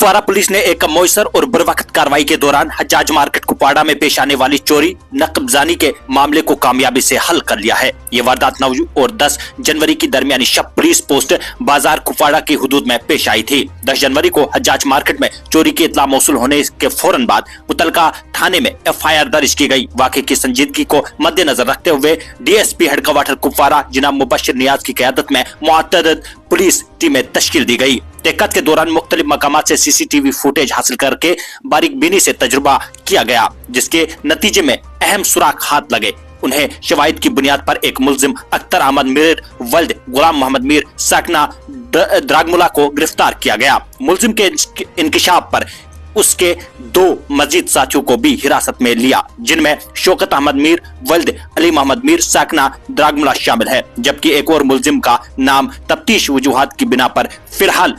Kupwara police ने एक मौसर और बरवक्त कार्रवाई के दौरान हज्जाज मार्केट कुपवाड़ा में पेश आने वाली चोरी नकबजानी के मामले को कामयाबी से हल कर लिया है। ये वारदात 9 और 10 जनवरी की दरमियानी शब पुलिस पोस्ट बाजार कुपवाड़ा की हुदूद में पेश आई थी। 10 जनवरी को हज्जाज मार्केट में चोरी की इत्तला मौसूल होने के फौरन बाद मुतलका थाने में FIR दर्ज की गई। वाकये की संजीदगी को मद्देनजर रखते हुए DSP हेडक्वार्टर कुपवाड़ा जनाब मुबशिर नियाज की क़यादत में मुअत्तद पुलिस टीमें तश्कील दी गई। तहक़ीक़ात के दौरान मुख्तलिफ मकामात से CCTV फुटेज हासिल करके बारीक बीनी से तजुर्बा किया गया, जिसके नतीजे में अहम सुराख हाथ लगे। उन्हें शवाहिद की बुनियाद पर एक मुल्जिम अख्तर अहमद मीर वल्द गुलाम मोहम्मद मीर साकना द्रागमुला को गिरफ्तार किया गया। मुल्जिम के इंकिशाफ पर उसके 2 मजीद साथियों को भी हिरासत में लिया, जिनमें शौकत अहमद मीर वल्द अली मोहम्मद मीर साकना द्रागमुला शामिल है, जबकि एक और मुल्जिम का नाम तफ्तीश वजूहात की बिना पर फिलहाल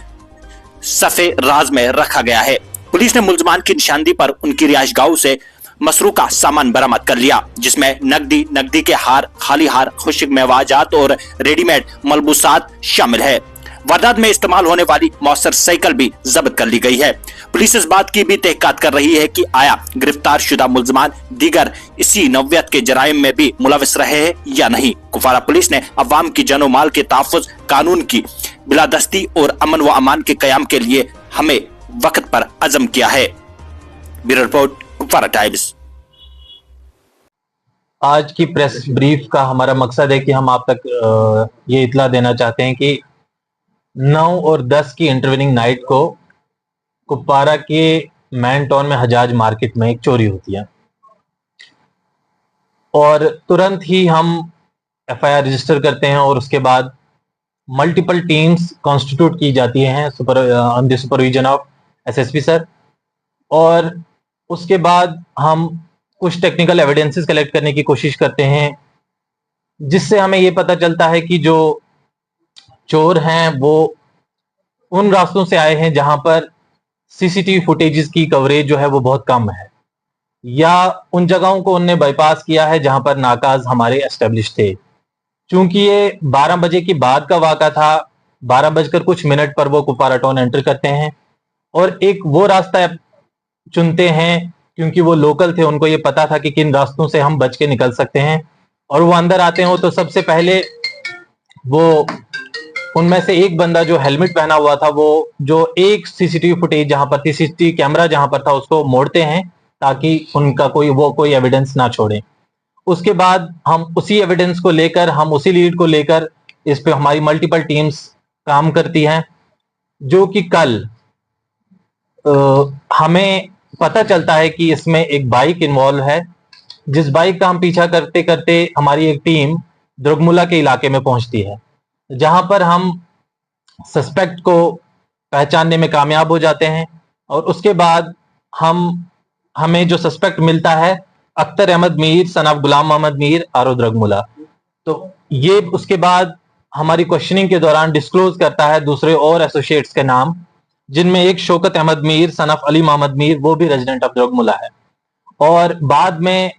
सफे राज में रखा गया है। पुलिस ने मुल्जिमान की निशानदी पर उनकी रिहाइशगाहों से मसरूका सामान बरामद कर लिया, जिसमें नकदी के हार, खाली हार, खुश्क मेवाजात और रेडीमेड मलबूसात शामिल है। वारदात में इस्तेमाल होने वाली मौसर साइकिल भी जब्त कर ली गई है। पुलिस इस बात की भी तहकीकात कर रही है कि आया गिरफ्तार शुदा मुल्जिमान दीगर इसी नौयत के जराइम में भी मुलविस रहे हैं या नहीं। कुपवारा पुलिस ने अवाम की जानो माल के तहफ़्फ़ुज़, कानून की बिलादस्ती और अमन व अमान के कयाम के लिए हमें वक्त पर अज़म किया है। Bureau report, Kupwara times. आज की प्रेस ब्रीफ का हमारा मकसद है कि हम आप तक ये इतला देना चाहते हैं कि 9 और 10 की इंटरवेनिंग नाइट को कुपवारा के मैन टाउन में हज्जाज मार्केट में एक चोरी होती है और तुरंत ही हम FIR रजिस्टर करते हैं और उसके बाद मल्टीपल टीम्स कॉन्स्टिट्यूट की जाती हैं under supervision of SSP sir, और उसके बाद हम कुछ टेक्निकल एविडेंसेस कलेक्ट करने की कोशिश करते हैं, जिससे हमें ये पता चलता है कि जो चोर हैं वो उन रास्तों से आए हैं जहां पर CCTV फुटेजेस की कवरेज जो है वो बहुत कम है, या उन जगहों को उनने बाईपास किया है जहां पर नाकाज हमारे एस्टेब्लिश थे। चूंकि ये 12 बजे के बाद का वाक़ा था, 12 बजकर कुछ मिनट पर वो कुपवारा टाउन एंटर करते हैं और एक वो रास्ता चुनते हैं क्योंकि वो लोकल थे, उनको ये पता था कि किन रास्तों से हम बच के निकल सकते हैं। और वो अंदर आते हो तो सबसे पहले वो उनमें से एक बंदा जो हेलमेट पहना हुआ था, वो जो एक CCTV फुटेज जहां पर थी, CCTV कैमरा जहां पर था, उसको मोड़ते हैं ताकि उनका कोई एविडेंस ना छोड़े। उसके बाद हम उसी एविडेंस को लेकर, हम उसी लीड को लेकर इस पे हमारी मल्टीपल टीम्स काम करती हैं, जो कि कल हमें पता चलता है कि इसमें एक बाइक इन्वॉल्व है, जिस बाइक का हम पीछा करते करते हमारी एक टीम द्रागमुला के इलाके में पहुंचती है, जहां पर हम सस्पेक्ट को पहचानने में कामयाब हो जाते हैं। और उसके बाद हमें जो सस्पेक्ट मिलता है अख्तर अहमद मीर सन ऑफ गुलाम मोहम्मद मीर आरो द्रागमुला, तो ये उसके बाद हमारी क्वेश्चनिंग के दौरान डिस्क्लोज करता है दूसरे और एसोसिएट्स के नाम, जिनमें एक शौकत अहमद मीर सन ऑफ अली मोहम्मद मीर, वो भी रेजिडेंट ऑफ द्रागमुला है। और बाद में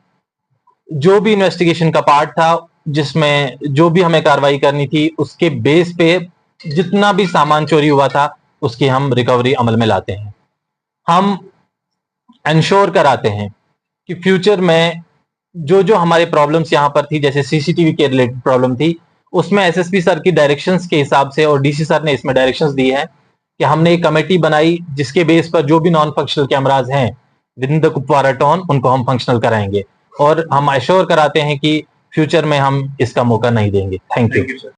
जो भी इन्वेस्टिगेशन का पार्ट था, जिसमें जो भी हमें कार्रवाई करनी थी, उसके बेस पे जितना भी सामान चोरी हुआ था उसकी हम रिकवरी अमल में लाते हैं। हम इंश्योर कराते हैं कि फ्यूचर में जो हमारे प्रॉब्लम्स यहाँ पर थी, जैसे CCTV के रिलेटेड प्रॉब्लम थी, उसमें SSP सर की डायरेक्शंस के हिसाब से और DC सर ने इसमें डायरेक्शंस दी हैं कि हमने एक कमेटी बनाई जिसके बेस पर जो भी नॉन फंक्शनल कैमराज हैं with in the Kupwara town, उनको हम फंक्शनल कराएंगे और हम एश्योर कराते हैं कि फ्यूचर में हम इसका मौका नहीं देंगे। Thank you.